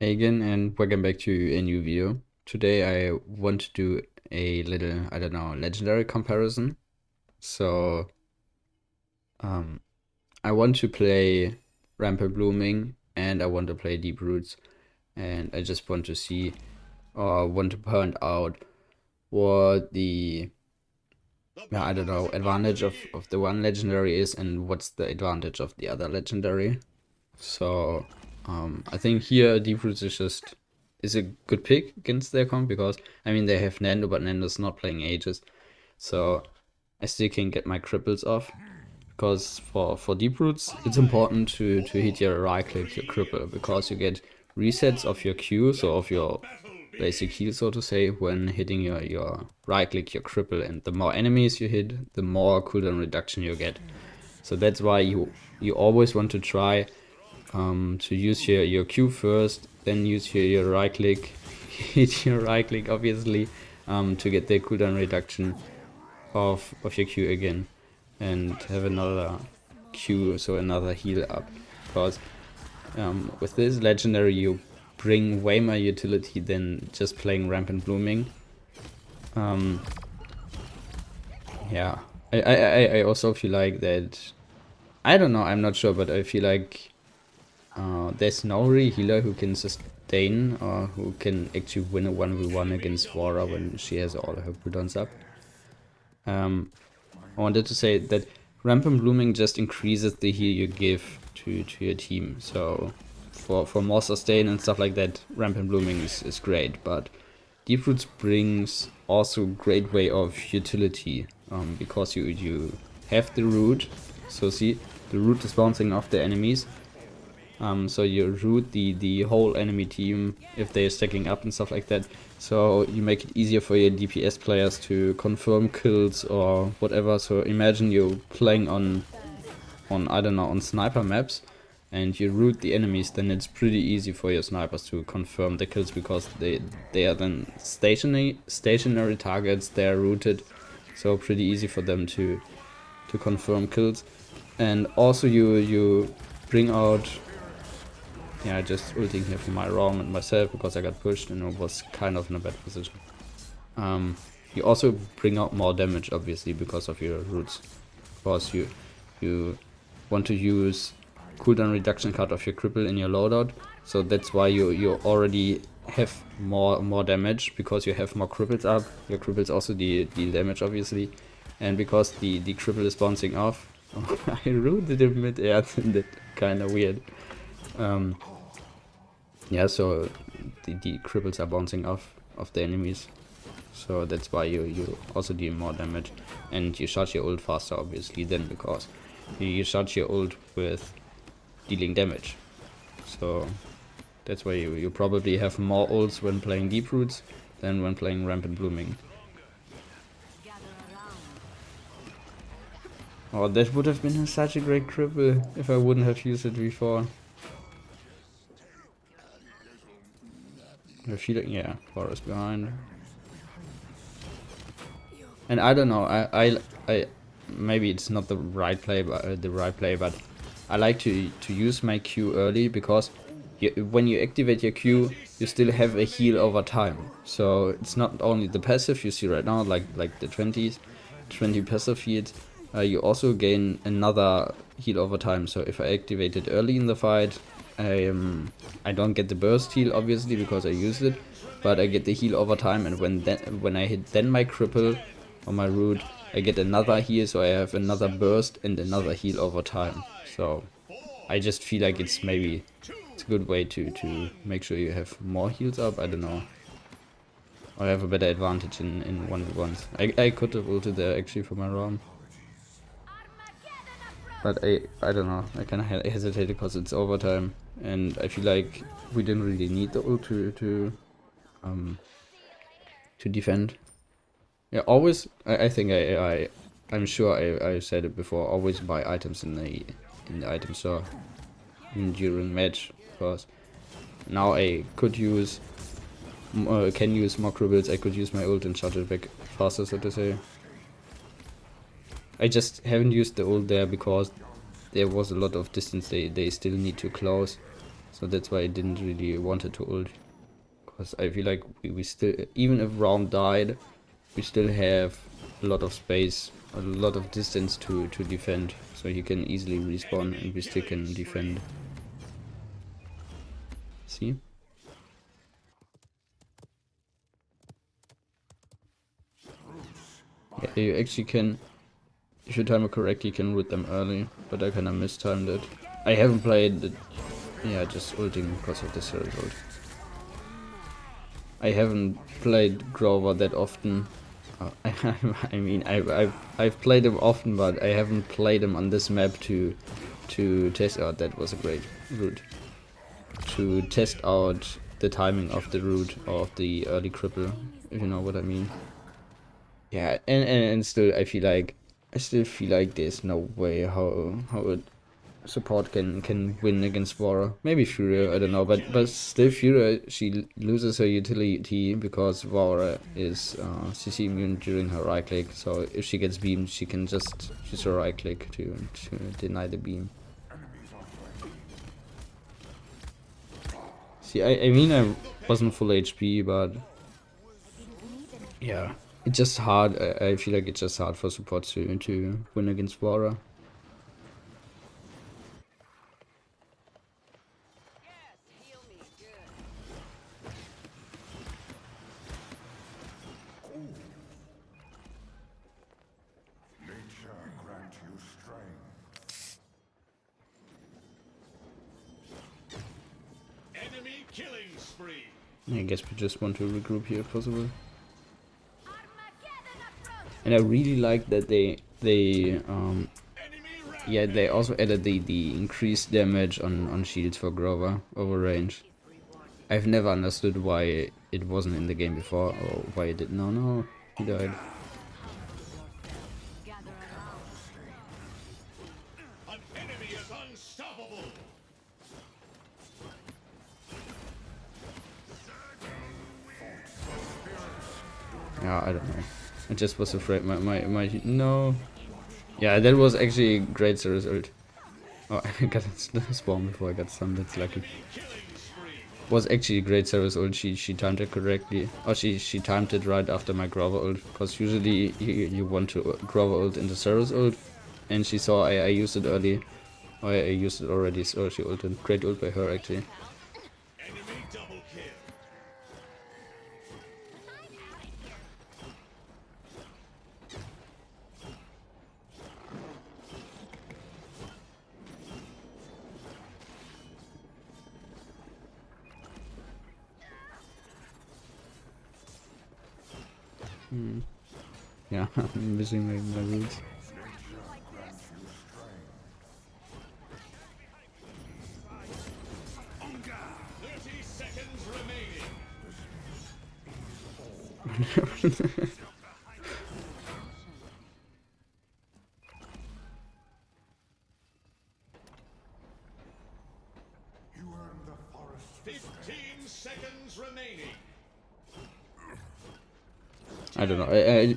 Hey again, and welcome back to a new video. Today I want to do a little, I don't know, legendary comparison. So, I want to play Rampant Blooming and I want to play Deep Roots, and I just want to see or want to point out what the, yeah, I don't know, advantage of the one legendary is and what's the advantage of the other legendary. So, I think here Deep Roots is a good pick against their comp because I mean they have Nando, but Nando's not playing Aegis, so I still can get my cripples off. Because for Deep Roots, it's important to hit your right click, your cripple, because you get resets of your Q, so of your basic heal, so to say, when hitting your right click, your cripple, and the more enemies you hit, the more cooldown reduction you get. So that's why you always want to try to use your Q first, then use your right click, hit your right click obviously, to get the cooldown reduction of your Q again, and have another Q, so another heal up. Because with this legendary you bring way more utility than just playing Rampant Blooming. Yeah, I also feel like that, I don't know, I'm not sure, but I feel like there's no real healer who can sustain or who can actually win a 1v1 against Vora when she has all her cooldowns up. I wanted to say that Rampant Blooming just increases the heal you give to your team. So for more sustain and stuff like that, Rampant Blooming is great. But Deep Roots brings also great way of utility, because you have the root. So see, the root is bouncing off the enemies. So you root the whole enemy team if they're stacking up and stuff like that. So you make it easier for your DPS players to confirm kills or whatever. So imagine you playing on I don't know, on sniper maps, and you root the enemies, then it's pretty easy for your snipers to confirm the kills because they are then stationary targets. They are rooted, so pretty easy for them to confirm kills. And also you bring out, yeah, just ulting here for my ROM and myself because I got pushed and it was kind of in a bad position. You also bring out more damage, obviously, because of your roots. Because you want to use cooldown reduction card of your cripple in your loadout, so that's why you already have more damage because you have more cripples up. Your cripples also deal damage, obviously, and because the cripple is bouncing off. I rooted him mid-air, that kind of weird. Yeah, so the cripples are bouncing off of the enemies, so that's why you also deal more damage, and you charge your ult faster, obviously, then because you charge your ult with dealing damage. So that's why you probably have more ults when playing Deep Roots than when playing Rampant Blooming. Oh, that would have been such a great cripple if I wouldn't have used it before. I feel like, yeah, Forest behind. And I don't know, I maybe it's not the right play, but I like to use my Q early because when you activate your Q, you still have a heal over time. So it's not only the passive you see right now, like the 20 passive heals. You also gain another heal over time. So if I activate it early in the fight, I don't get the burst heal obviously because I used it, but I get the heal over time. And when I hit then my cripple or my root, I get another heal, so I have another burst and another heal over time. So I just feel like it's a good way to make sure you have more heals up. I don't know, or have a better advantage in 1v1s. I could have ulted there actually for my roam, but I don't know, I kind of hesitated because it's overtime, and I feel like we didn't really need the ult to defend. Yeah, always. I think I'm sure I said it before. Always buy items in the item store during match, because now I could use can use more cripples. I could use my ult and charge it back faster, so to say. I just haven't used the ult there because there was a lot of distance they still need to close. So that's why I didn't really wanted to ult. Because I feel like we still, even if round died, we still have a lot of space, a lot of distance to defend. So he can easily respawn and we still can defend. See? Yeah, you actually can, if you time it correctly, you can root them early, but I kinda mistimed it. I haven't played it, yeah, just ulting because of the Syros ult. I haven't played Grover that often. I mean, I've played him often, but I haven't played him on this map to test out. That was a great route to test out the timing of the route or of the early cripple, if you know what I mean. Yeah, and still I still feel like there's no way how a support can win against Vora. Maybe Furia, I don't know, but still Furia, she loses her utility because Vora is CC immune during her right click. So if she gets beamed, she can just use her right click to deny the beam. See, I mean I wasn't full HP, but yeah, it's just hard. I feel like it's just hard for support to win against Vora. I guess we just want to regroup here if possible. And I really like that they yeah, they also added the increased damage on shields for Grover over range. I've never understood why it wasn't in the game before, or why it did. No, he died. Yeah, I don't know. I just was afraid my no. Yeah, that was actually a great Syros ult. Oh, I got spawn before I got stunned, that's lucky. Was actually a great Syros ult, she timed it correctly. Or she timed it right after my Grover ult, because usually you want to Grover ult into Syros ult, and she saw I used it early. Or I used it already, so she ulted. Great ult by her actually. Yeah, I'm missing my roots. I don't know.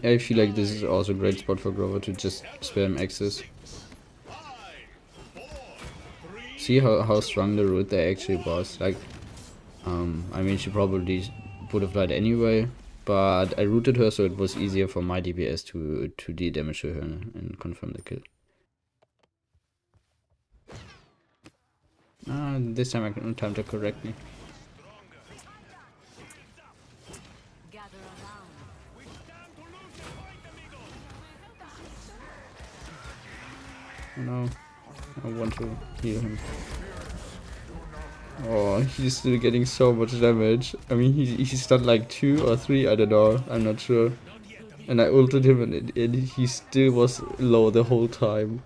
I feel like this is also a great spot for Grover to just spam access. See how strong the root there actually was. Like, I mean, she probably would have died anyway, but I rooted her so it was easier for my DPS to de-damage her and confirm the kill. This time I can time it correctly. No, I want to heal him. Oh, he's still getting so much damage. I mean, he's done like 2 or 3, I don't know, I'm not sure. And I ulted him and he still was low the whole time.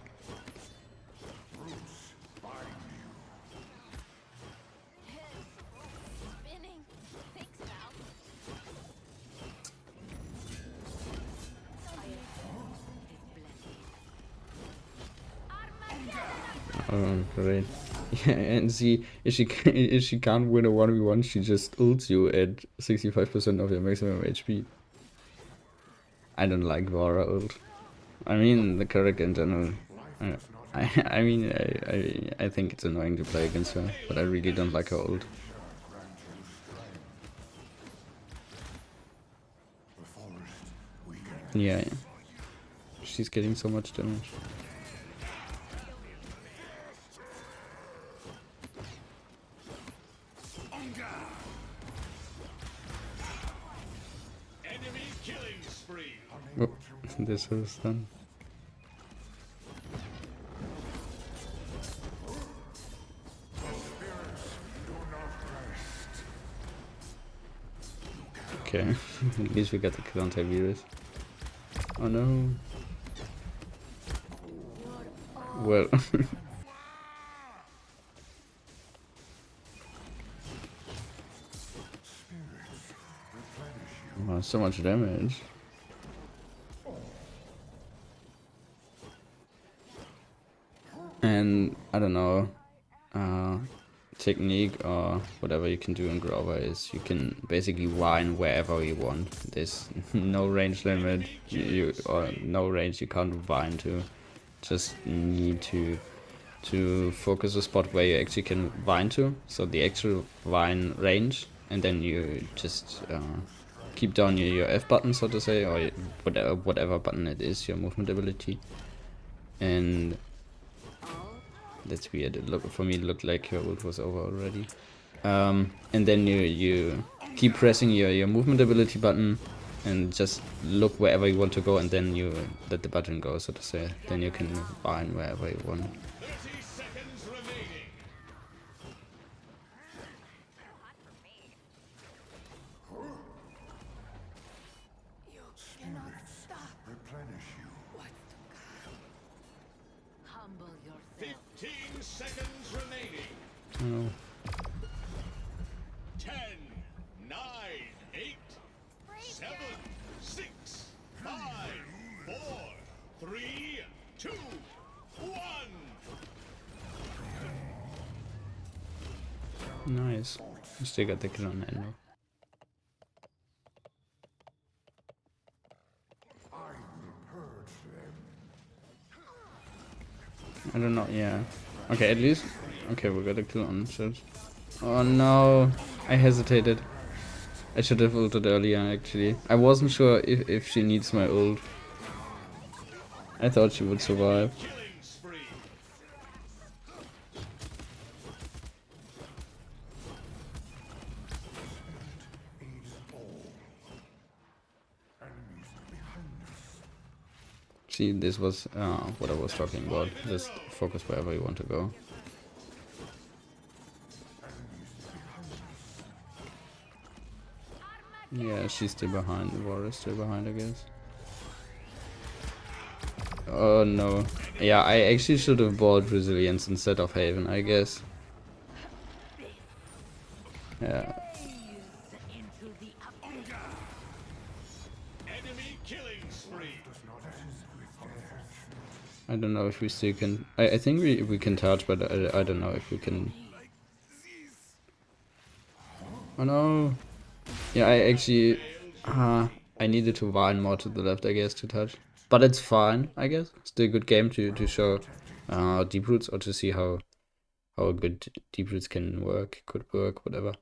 Oh, great. Yeah, and see, if she can't win a 1v1, she just ults you at 65% of your maximum HP. I don't like Vara ult. I mean, the character in general. I mean, I think it's annoying to play against her, but I really don't like her ult. Yeah, she's getting so much damage. Oh, this is done. Okay, at least we got the kill on Tiberius. Oh no. Well. Wow, so much damage. And I don't know, technique or whatever you can do in Grover is you can basically whine wherever you want. There's no range limit, or no range you can't whine to. Just need to focus a spot where you actually can whine to, so the actual whine range, and then you just keep down your F button, so to say, or whatever button it is, your movement ability. And that's weird. For me, it looked like your ult was over already. And then you keep pressing your movement ability button and just look wherever you want to go, and then you let the button go, so to say. Then you can bind wherever you want. Oh. 10, 9, 8, 7, 6, 5, 4, 3, 2, 1. Nice. You still got the kill on Endo. I don't know, yeah. Okay, at least. Okay, we got a kill on shit. Oh no, I hesitated. I should have ulted earlier, actually. I wasn't sure if she needs my ult. I thought she would survive. See, this was what I was talking about. Just focus wherever you want to go. Yeah, she's still behind. The war is still behind, I guess. Oh no. Yeah, I actually should have bought Resilience instead of Haven, I guess. Yeah. I don't know if we still can. I think we can touch, but I don't know if we can. Oh no. Yeah, I actually. I needed to whine more to the left, I guess, to touch. But it's fine, I guess. Still a good game to show deep roots, or to see how good deep roots can work, could work, whatever.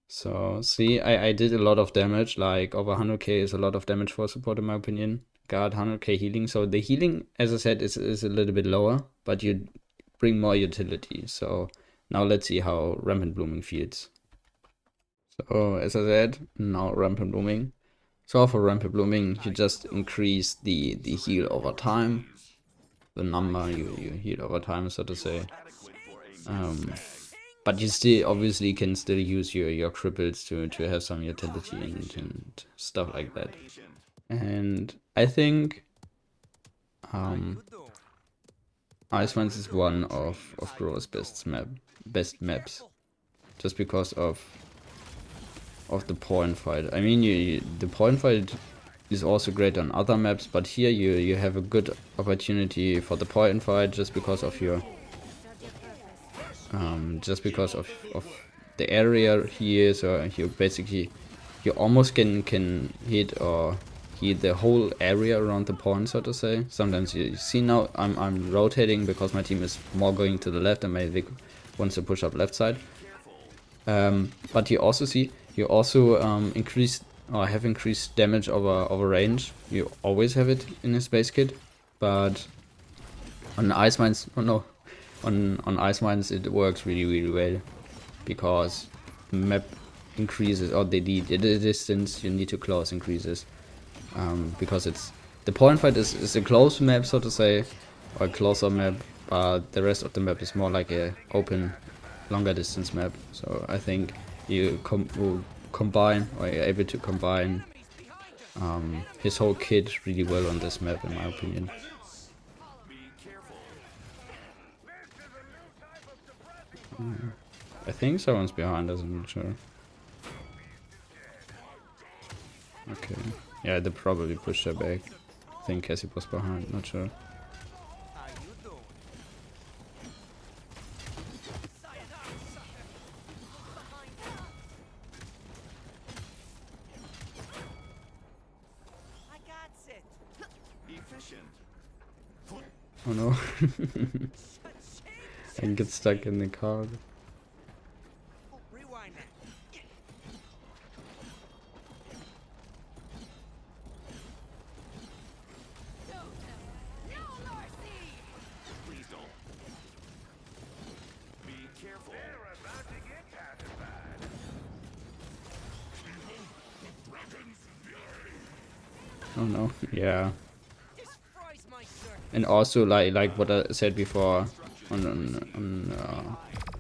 So, see, I did a lot of damage, like over 100k is a lot of damage for support in my opinion. Got 100k healing, so the healing, as I said, is a little bit lower, but you bring more utility. So now let's see how Rampant Blooming feels. So as I said, now Rampant Blooming. So for Rampant Blooming, you just increase the heal over time, the number you heal over time, so to say. But you still obviously can still use your cripples to have some utility and stuff like that. And I think Iceman's is one of Grover's best maps, just because of the point fight. I mean, the point fight is also great on other maps, but here you have a good opportunity for the point fight just because of your the area here. So you basically almost can hit or heal the whole area around the point, so to say. Sometimes you see now I'm rotating because my team is more going to the left and my Vic wants to push up left side. But you also see you also increase or have increased damage over range. You always have it in his base kit, but on ice mines, oh no, on ice mines it works really well because the map increases, or the distance you need to close increases, because it's the point fight is a close map, so to say, or a closer map, but the rest of the map is more like a open longer distance map. So I think you will combine, or you're able to combine his whole kit really well on this map, in my opinion. I think someone's behind us, I'm not sure. Okay. Yeah, they probably pushed her back. I think Cassie was behind, not sure. Oh no. I get stuck in the car. Oh no, yeah. And also like what I said before,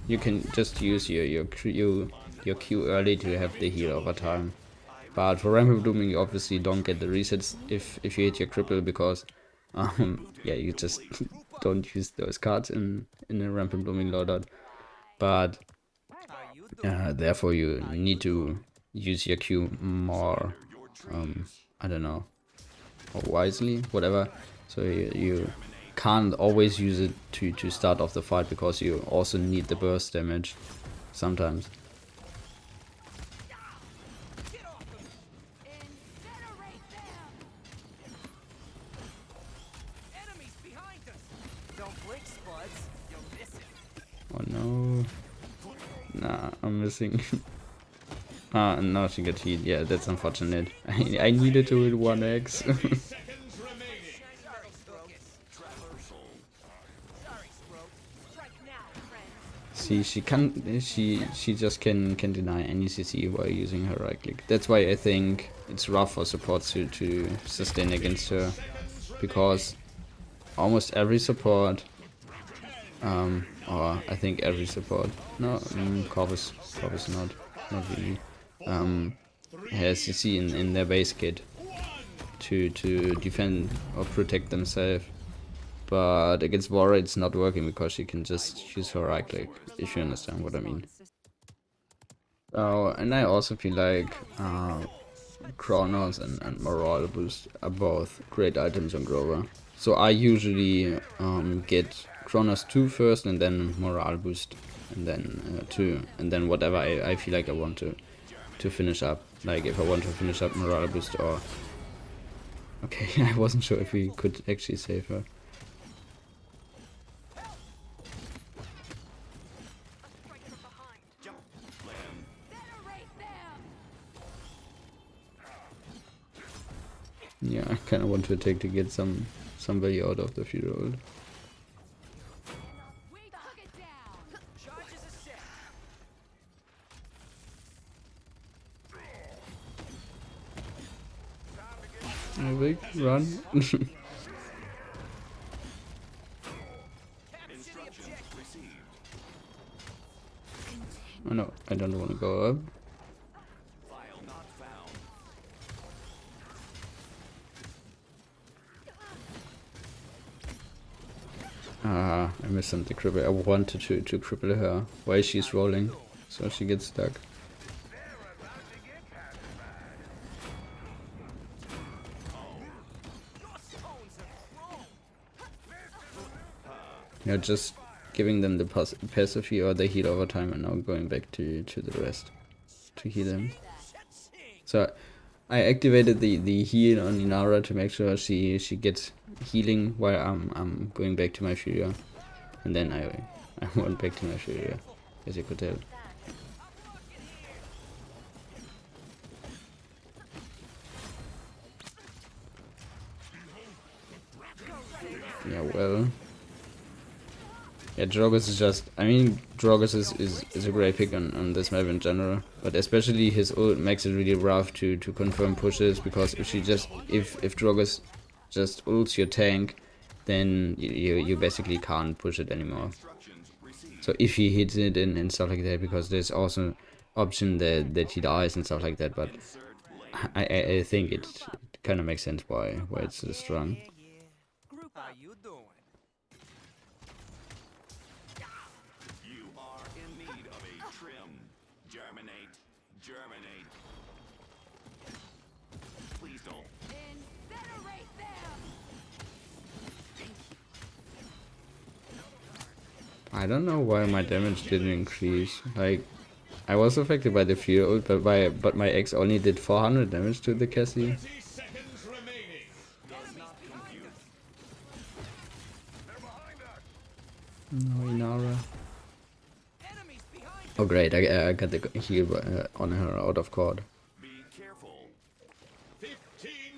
you can just use your Q early to have the heal over time. But for Rampant Blooming, you obviously don't get the resets if you hit your cripple, because yeah, you just don't use those cards in a Rampant Blooming loadout. But therefore you need to use your Q more, I don't know, more wisely, whatever. So you can't always use it to start off the fight, because you also need the burst damage sometimes. Oh no. Nah, I'm missing. Ah, now she got healed. Yeah, that's unfortunate. I needed to hit 1x. See, she just can deny any CC while using her right click. That's why I think it's rough for supports to sustain against her, because almost every support, or I think every support, no, Corvus not really, has CC in their base kit to defend or protect themselves. But against Warrior it's not working, because she can just use her right click, if you understand what I mean. Oh, and I also feel like Chronos and Morale Boost are both great items on Grover. So I usually get Chronos 2 first, and then Morale Boost, and then 2, and then whatever I feel like I want to finish up. Like if I want to finish up Morale Boost, or... Okay, I wasn't sure if we could actually save her. Yeah, I kind of want to attack to get some value out of the Fury. Big run. Oh no, I don't want to go up. Ah, I missed the cripple. I wanted to cripple her while she's rolling, so she gets stuck. Yeah, just giving them the passive heal or the heal over time, and now going back to the rest to heal them. So I activated the heal on Inara to make sure she gets healing while I'm going back to my Furia, and then I went back to my Furia, as you could tell. Yeah, well. Yeah, Drogus is just... I mean, Drogus is a great pick on this map in general. But especially his ult makes it really rough to confirm pushes. Because if Drogus just ults your tank, then you basically can't push it anymore. So if he hits it and stuff like that, because there's also option that he dies and stuff like that. But I think it kind of makes sense why it's so strong. How you doing? You are in need of a trim. Germinate. Germinate. Please don't. Incinerate them! I don't know why my damage didn't increase. Like, I was affected by the fear ult, but my ex only did 400 damage to the Cassie. 30 seconds remaining. No, Inara. Enemies behind Oh great, I got the heal on her out of court. Be careful. 15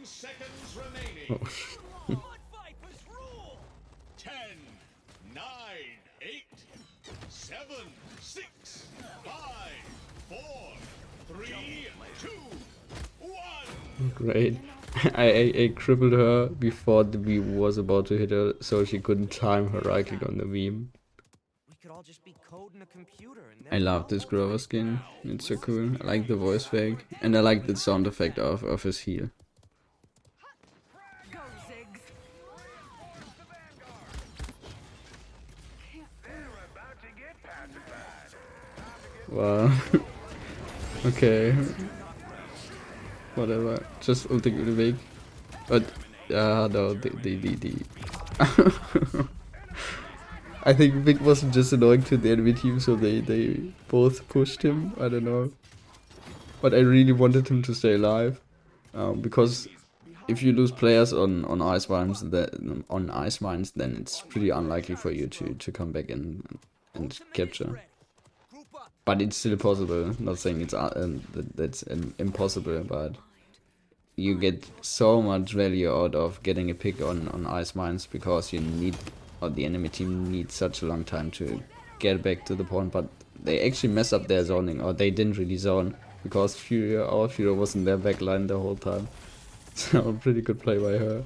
seconds remaining. Oh. Blood Vipers rule! 10, 9, 8, 7, 6, 5, 4, 3, 2, 1. Great. I crippled her before the beam was about to hit her, so she couldn't time her right click on the beam. We could all just be coding a computer and I love this Grover skin. It's so cool. I like the voice fake, and I like the sound effect of his heal. Go, Ziggs! Wow. Okay. Whatever. Just ulti weg. But no, the I think Vic wasn't just annoying to the enemy team, so they both pushed him. I don't know. But I really wanted him to stay alive, because if you lose players on ice mines, then it's pretty unlikely for you to come back and capture. Group up. But it's still possible. Not saying it's that's impossible, but you get so much value out of getting a pick on ice mines because you need, or the enemy team needs such a long time to get back to the point. But they actually mess up their zoning, or they didn't really zone because our Fury was in their backline the whole time. So pretty good play by her.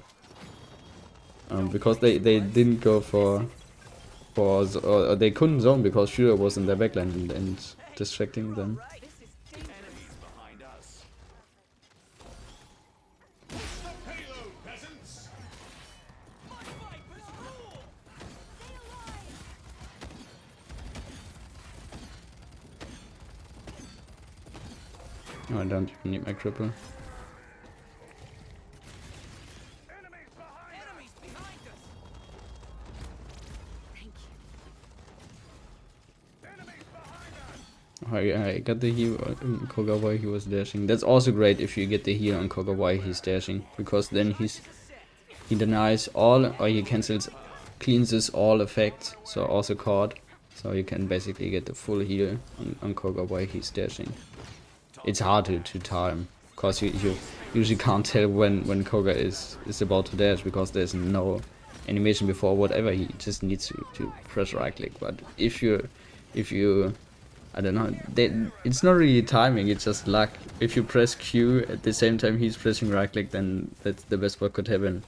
Because they didn't go for or they couldn't zone because Fury was in their backline and distracting them. Enemies behind us. The payload, peasants. Blood Vipers rule! Oh, I don't even need my cripple. Enemies behind us! Oh, I got the heal on Koga while he was dashing. That's also great if you get the heal on Koga while he's dashing, because then he denies all, or he cleanses all effects, so also caught. So you can basically get the full heal on Koga while he's dashing. It's hard to time, because you usually can't tell when Koga is about to dash, because there's no animation before whatever. He just needs to press right click. But if you I don't know, it's not really timing, it's just luck. If you press Q at the same time he's pressing right click, then that's the best what could happen.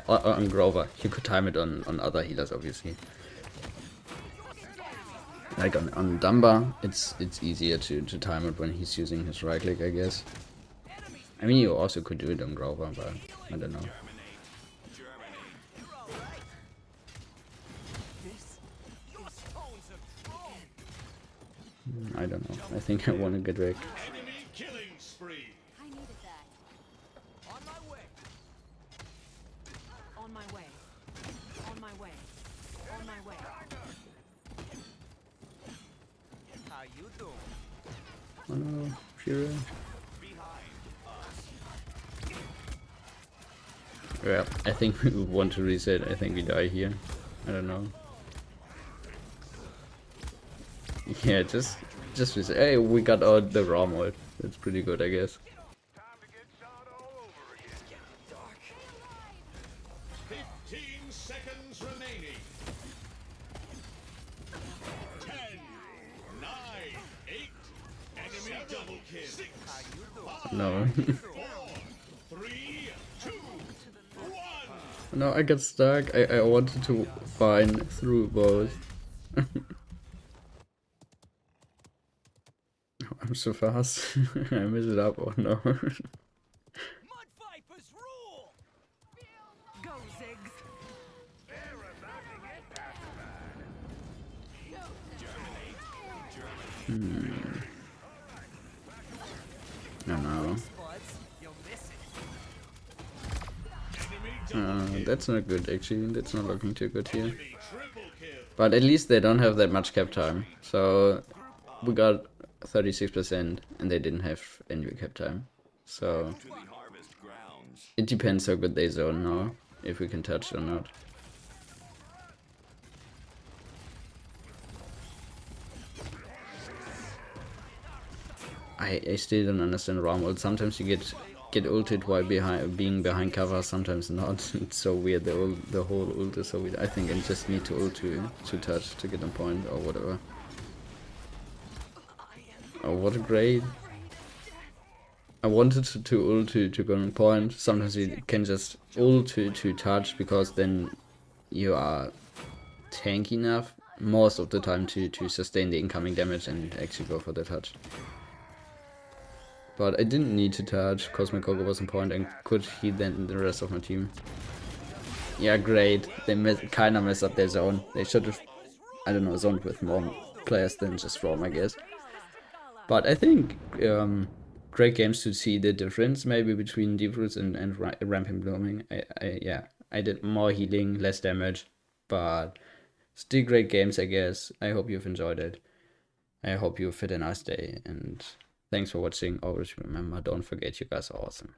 On Grover, you could time it on other healers obviously. Like on Dumba, it's easier to time it when he's using his right click, I guess. I mean, you also could do it on Grover, but I don't know. I don't know. I think I want to get wrecked. Enemy killing spree. I needed that. On my way! On my way. On my way. On my way. How you doing? Oh no, Fury. Behind us. Yeah, I think we want to reset. I think we die here. I don't know. Yeah, just reset. Hey, we got out the raw mode. That's pretty good, I guess. 15 seconds remaining. 10, 9, 8, enemy double kill. 6, No. 4, 3, 2, 1. No, I got stuck. I wanted to find through both. I'm so fast. I messed it up. Oh no. Mud Vipers rule! Go, Ziggs. No, no. Spuds, you'll miss it. That's not good actually. That's not looking too good here. Enemy triple kill. But at least they don't have that much cap time. So we got 36% and they didn't have any cap time. So To the harvest grounds. it depends how good they zone now, if we can touch or not. I still don't understand raw mode. Sometimes you get ulted while being behind cover, sometimes not. It's so weird. The whole ult is so weird. I think I just need to ult to touch to get on point or whatever. Oh, what a grade! I wanted to ult to go on point. Sometimes you can just ult to touch because then you are tanky enough most of the time to sustain the incoming damage and actually go for the touch. But I didn't need to touch. Cosmic Coco was on point and could heal then the rest of my team. Yeah, great. They kinda messed up their zone. They should have, I don't know, zoned with more players than just Rom, I guess. But I think great games to see the difference maybe between Deep Roots and Rampant Blooming. Yeah, I did more healing, less damage, but still great games, I guess. I hope you've enjoyed it. I hope you've had a nice day, and thanks for watching. Always remember, don't forget you guys are awesome.